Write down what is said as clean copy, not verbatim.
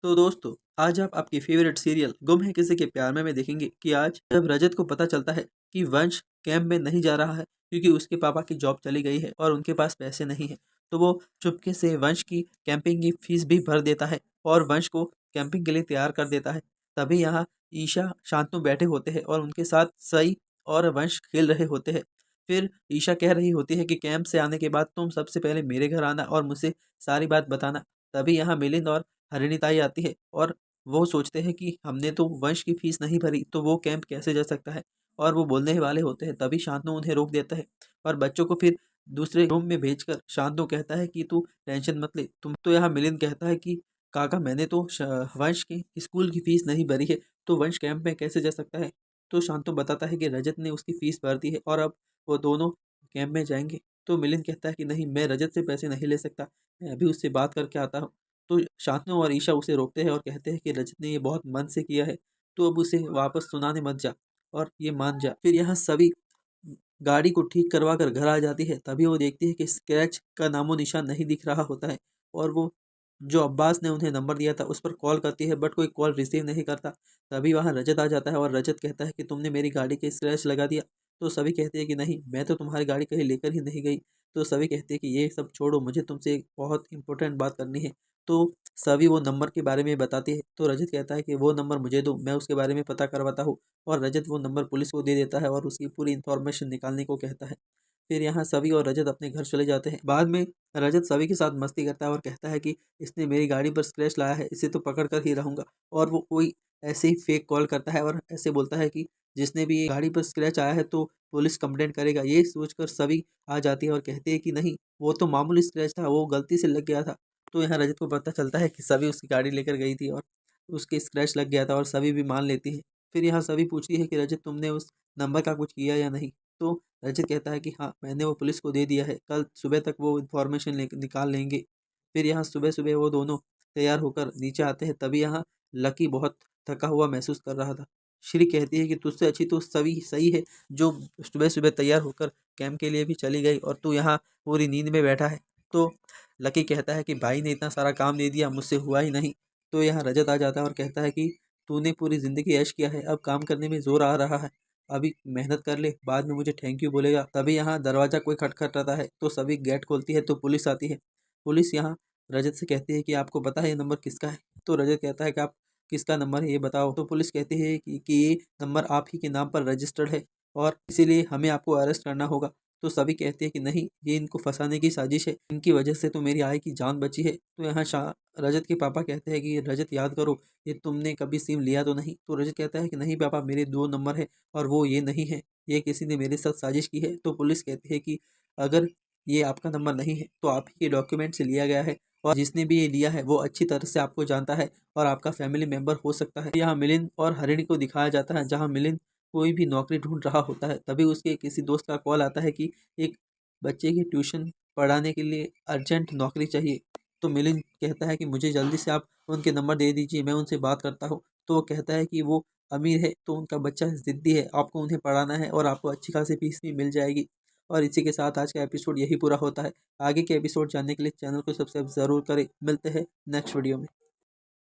तो दोस्तों, आज आप आपकी फेवरेट सीरियल गुम है किसी के प्यार में देखेंगे कि आज जब रजत को पता चलता है कि वंश कैंप में नहीं जा रहा है क्योंकि उसके पापा की जॉब चली गई है और उनके पास पैसे नहीं है, तो वो चुपके से वंश की कैंपिंग की फीस भी भर देता है और वंश को कैंपिंग के लिए तैयार कर देता है। तभी यहाँ ईशा शांतनु बैठे होते हैं और उनके साथ सई और वंश खेल रहे होते हैं। फिर ईशा कह रही होती है कि कैंप से आने के बाद तुम सबसे पहले मेरे घर आना और मुझसे सारी बात बताना। तभी यहाँ मिलिंद और हरिणीताई आती है और वो सोचते हैं कि हमने तो वंश की फीस नहीं भरी तो वो कैंप कैसे जा सकता है, और वो बोलने ही वाले होते हैं तभी शांतनु उन्हें रोक देता है और बच्चों को फिर दूसरे रूम में भेजकर शांतनु कहता है कि तू टेंशन मत ले। तुम तो यहाँ मिलिंद कहता है कि काका मैंने तो वंश की स्कूल की फीस नहीं भरी है तो वंश कैंप में कैसे जा सकता है। तो शांतनु बताता है कि रजत ने उसकी फीस भर दी है और अब वो दोनों कैंप में जाएंगे। तो मिलिंद कहता है कि नहीं, मैं रजत से पैसे नहीं ले सकता, मैं अभी उससे बात करके आता हूँ। तो शांतनु और ईशा उसे रोकते हैं और कहते हैं कि रजत ने ये बहुत मन से किया है, तो अब उसे वापस सुनाने मत जा और ये मान जा। फिर यहाँ सभी गाड़ी को ठीक करवा कर घर आ जाती है। तभी वो देखती है कि स्क्रैच का नामो निशान नहीं दिख रहा होता है और वो जो अब्बास ने उन्हें नंबर दिया था उस पर कॉल करती है बट कोई कॉल रिसीव नहीं करता। तभी वहाँ रजत आ जाता है और रजत कहता है कि तुमने मेरी गाड़ी के स्क्रैच लगा दिया। तो सभी कहते हैं कि नहीं, मैं तो तुम्हारी गाड़ी कहीं लेकर ही नहीं गई। तो सभी कहते हैं कि ये सब छोड़ो, मुझे तुमसे एक बहुत इंपॉर्टेंट बात करनी है। तो सभी वो नंबर के बारे में बताती है। तो रजत कहता है कि वो नंबर मुझे दो, मैं उसके बारे में पता करवाता हूँ। और रजत वो नंबर पुलिस को दे देता है और उसकी पूरी इन्फॉर्मेशन निकालने को कहता है। फिर यहाँ सभी और रजत अपने घर चले जाते हैं। बाद में रजत सभी के साथ मस्ती करता है और कहता है कि इसने मेरी गाड़ी पर स्क्रैच लाया है, इसे तो पकड़ कर ही रहूंगा। और वो कोई ऐसे ही फेक कॉल करता है और ऐसे बोलता है कि जिसने भी ये गाड़ी पर स्क्रैच आया है तो पुलिस कंप्लेंट करेगा। ये सोचकर सभी आ जाती है और कहते हैं कि नहीं, वो तो मामूली स्क्रैच था, वो गलती से लग गया था। तो यहाँ रजत को पता चलता है कि सभी उसकी गाड़ी लेकर गई थी और उसके स्क्रैच लग गया था और सभी भी मान लेती है। फिर यहाँ सभी पूछती है कि रजत, तुमने उस नंबर का कुछ किया या नहीं। तो रजत कहता है कि हाँ, मैंने वो पुलिस को दे दिया है, कल सुबह तक वो इन्फॉर्मेशन निकाल लेंगे। फिर यहाँ सुबह सुबह वो दोनों तैयार होकर नीचे आते हैं। तभी यहाँ लकी बहुत थका हुआ महसूस कर रहा था। श्री कहती है कि तुझसे अच्छी तो सभी सही है जो सुबह सुबह तैयार होकर कैंप के लिए भी चली गई और तू यहाँ पूरी नींद में बैठा है। तो लकी कहता है कि भाई ने इतना सारा काम दे दिया, मुझसे हुआ ही नहीं। तो यहाँ रजत आ जाता है और कहता है कि तूने पूरी ज़िंदगी ऐश किया है, अब काम करने में ज़ोर आ रहा है, अभी मेहनत कर ले, बाद में मुझे थैंक यू बोलेगा। तभी यहाँ दरवाज़ा कोई खटखटाता है तो सभी गेट खोलती है तो पुलिस आती है। पुलिस यहाँ रजत से कहती है कि आपको पता है ये नंबर किसका है। तो रजत कहता है कि आप किसका नंबर है ये बताओ। तो पुलिस कहती है कि ये नंबर आप ही के नाम पर रजिस्टर्ड है और इसीलिए हमें आपको अरेस्ट करना होगा। तो सभी कहते हैं कि नहीं, ये इनको फंसाने की साजिश है, इनकी वजह से तो मेरी आय की जान बची है। तो यहाँ रजत के पापा कहते हैं कि रजत याद करो, ये तुमने कभी सिम लिया तो नहीं। तो रजत कहता है कि नहीं पापा, मेरे 2 नंबर है और वो ये नहीं है, ये किसी ने मेरे साथ साजिश की है। तो पुलिस कहती है कि अगर ये आपका नंबर नहीं है तो आप ही के डॉक्यूमेंट से लिया गया है और जिसने भी ये लिया है वो अच्छी तरह से आपको जानता है और आपका फैमिली मेम्बर हो सकता है। यहाँ मिलिंद और हरिणी को दिखाया जाता है जहाँ मिलिंद कोई भी नौकरी ढूंढ रहा होता है। तभी उसके किसी दोस्त का कॉल आता है कि एक बच्चे की ट्यूशन पढ़ाने के लिए अर्जेंट नौकरी चाहिए। तो मिलिंद कहता है कि मुझे जल्दी से आप उनके नंबर दे दीजिए, मैं उनसे बात करता हूँ। तो वो कहता है कि वो अमीर है तो उनका बच्चा ज़िद्दी है, आपको उन्हें पढ़ाना है और आपको अच्छी खासी फीस भी मिल जाएगी। और इसी के साथ आज का एपिसोड यही पूरा होता है। आगे के एपिसोड जानने के लिए चैनल को सब्सक्राइब ज़रूर करें। मिलते हैं नेक्स्ट वीडियो में।